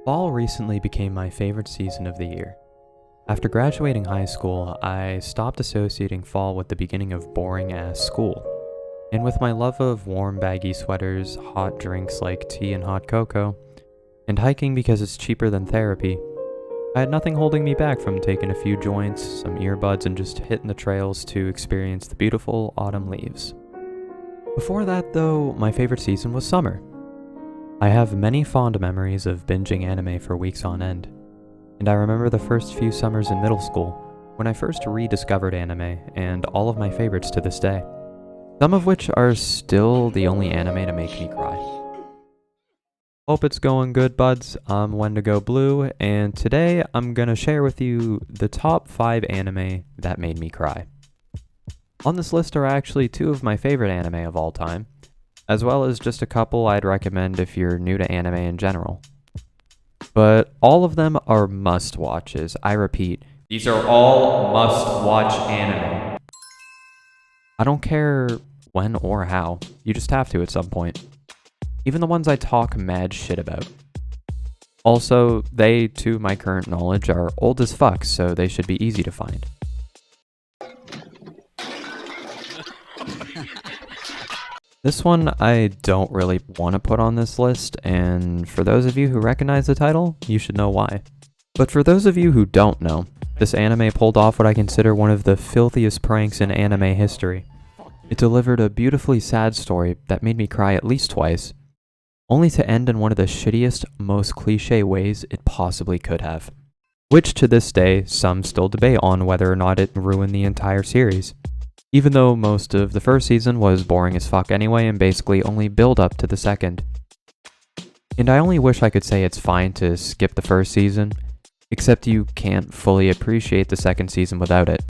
Fall recently became my favorite season of the year. After graduating high school, I stopped associating fall with the beginning of boring-ass school. And with my love of warm, baggy sweaters, hot drinks like tea and hot cocoa, and hiking because it's cheaper than therapy, I had nothing holding me back from taking a few joints, some earbuds, and just hitting the trails to experience the beautiful autumn leaves. Before that, though, my favorite season was summer. I have many fond memories of binging anime for weeks on end, and I remember the first few summers in middle school when I first rediscovered anime and all of my favorites to this day, some of which are still the only anime to make me cry. Hope it's going good, buds. I'm Wendigo Blue, and today I'm gonna share with you the top 5 anime that made me cry. On this list are actually 2 of my favorite anime of all time, as well as just a couple I'd recommend if you're new to anime in general. But all of them are must-watches. I repeat, these are all must-watch anime. I don't care when or how, you just have to at some point. Even the ones I talk mad shit about. Also, they, to my current knowledge, are old as fuck, so they should be easy to find. This one I don't really want to put on this list, and for those of you who recognize the title, you should know why. But for those of you who don't know, this anime pulled off what I consider one of the filthiest pranks in anime history. It delivered a beautifully sad story that made me cry at least twice, only to end in one of the shittiest, most cliche ways it possibly could have. Which to this day, some still debate on whether or not it ruined the entire series. Even though most of the first season was boring as fuck anyway and basically only build up to the second. And I only wish I could say it's fine to skip the first season, except you can't fully appreciate the second season without it.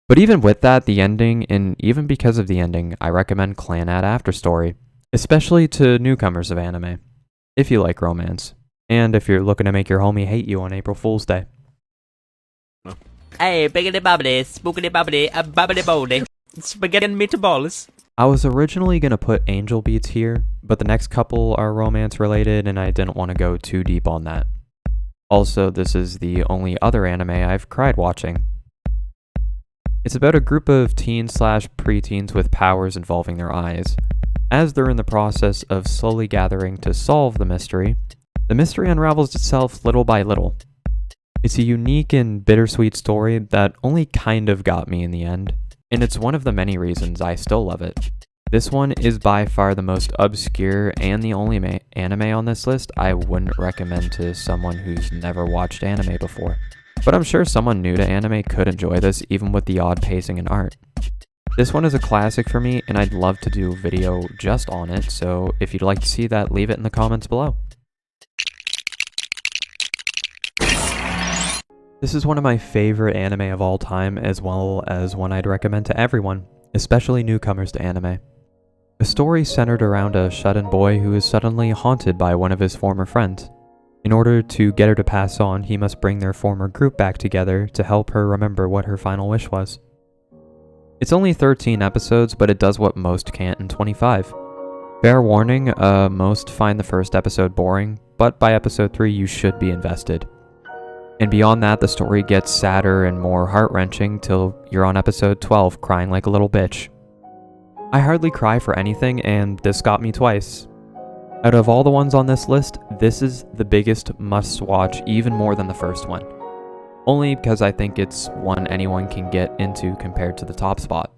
But even with that, the ending, and even because of the ending, I recommend Clannad Afterstory, especially to newcomers of anime, if you like romance, and if you're looking to make your homie hate you on April Fool's Day. Hey, biggity bobbity, spookity bobbity, a bobbity bobbity, spaghetti and meatballs. I was originally going to put Angel Beats here, but the next couple are romance related and I didn't want to go too deep on that. Also, this is the only other anime I've cried watching. It's about a group of teens/preteens with powers involving their eyes. As they're in the process of slowly gathering to solve the mystery unravels itself little by little. It's a unique and bittersweet story that only kind of got me in the end, and it's one of the many reasons I still love it. This one is by far the most obscure and the only anime on this list I wouldn't recommend to someone who's never watched anime before. But I'm sure someone new to anime could enjoy this even with the odd pacing and art. This one is a classic for me and I'd love to do a video just on it, so if you'd like to see that, leave it in the comments below. This is one of my favorite anime of all time, as well as one I'd recommend to everyone, especially newcomers to anime. A story centered around a shut-in boy who is suddenly haunted by one of his former friends. In order to get her to pass on, he must bring their former group back together to help her remember what her final wish was. It's only 13 episodes, but it does what most can't in 25. Fair warning, most find the first episode boring, but by episode 3 you should be invested. And beyond that, the story gets sadder and more heart-wrenching till you're on episode 12 crying like a little bitch. I hardly cry for anything, and this got me twice. Out of all the ones on this list, this is the biggest must-watch, even more than the first one. Only because I think it's one anyone can get into compared to the top spot.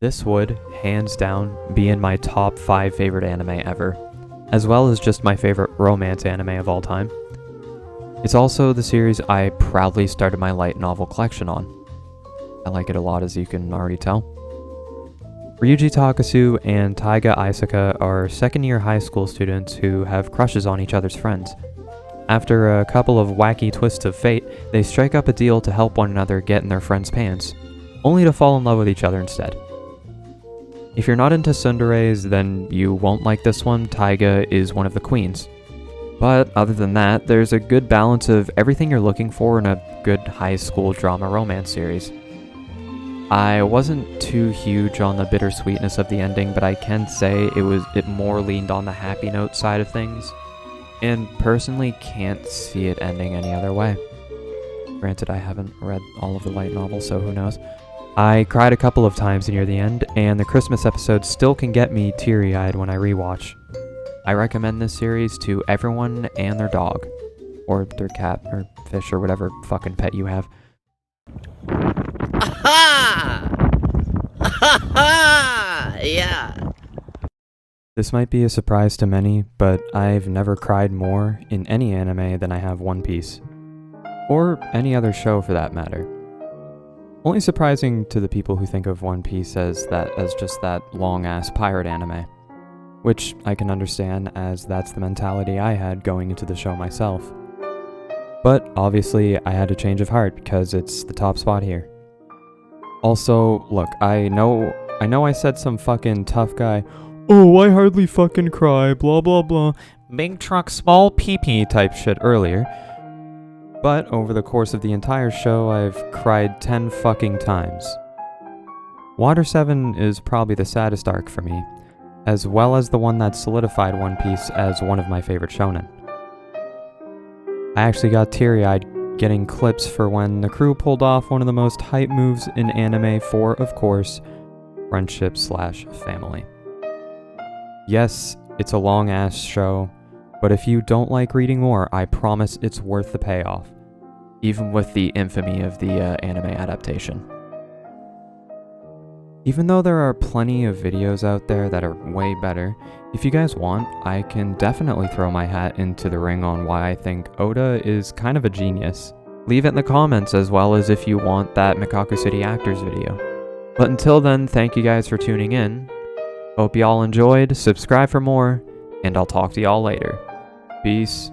This would, hands down, be in my top 5 favorite anime ever, as well as just my favorite romance anime of all time. It's also the series I proudly started my light novel collection on. I like it a lot, as you can already tell. Ryuji Takasu and Taiga Isaka are second-year high school students who have crushes on each other's friends. After a couple of wacky twists of fate, they strike up a deal to help one another get in their friends' pants, only to fall in love with each other instead. If you're not into tsunderes, then you won't like this one. Taiga is one of the queens. But other than that, there's a good balance of everything you're looking for in a good high school drama romance series. I wasn't too huge on the bittersweetness of the ending, but I can say it more leaned on the happy note side of things, and personally can't see it ending any other way. Granted, I haven't read all of the light novels, so who knows. I cried a couple of times near the end, and the Christmas episode still can get me teary-eyed when I rewatch. I recommend this series to everyone and their dog, or their cat, or fish, or whatever fucking pet you have. Aha! Aha! Yeah. This might be a surprise to many, but I've never cried more in any anime than I have One Piece. Or any other show for that matter. Only surprising to the people who think of One Piece as just that long-ass pirate anime. Which I can understand, as that's the mentality I had going into the show myself. But obviously I had a change of heart because it's the top spot here. Also, look, I know I said some fucking tough guy, "Oh, I hardly fucking cry, blah blah blah, big truck, small pee-pee" type shit earlier. But over the course of the entire show, I've cried 10 fucking times. Water 7 is probably the saddest arc for me, as well as the one that solidified One Piece as one of my favorite shonen. I actually got teary-eyed getting clips for when the crew pulled off one of the most hype moves in anime for, of course, friendship/family. Yes, it's a long-ass show, but if you don't like reading more, I promise it's worth the payoff, even with the infamy of the anime adaptation. Even though there are plenty of videos out there that are way better, if you guys want, I can definitely throw my hat into the ring on why I think Oda is kind of a genius. Leave it in the comments, as well as if you want that Mikaku City Actors video. But until then, thank you guys for tuning in. Hope y'all enjoyed, subscribe for more, and I'll talk to y'all later. Peace.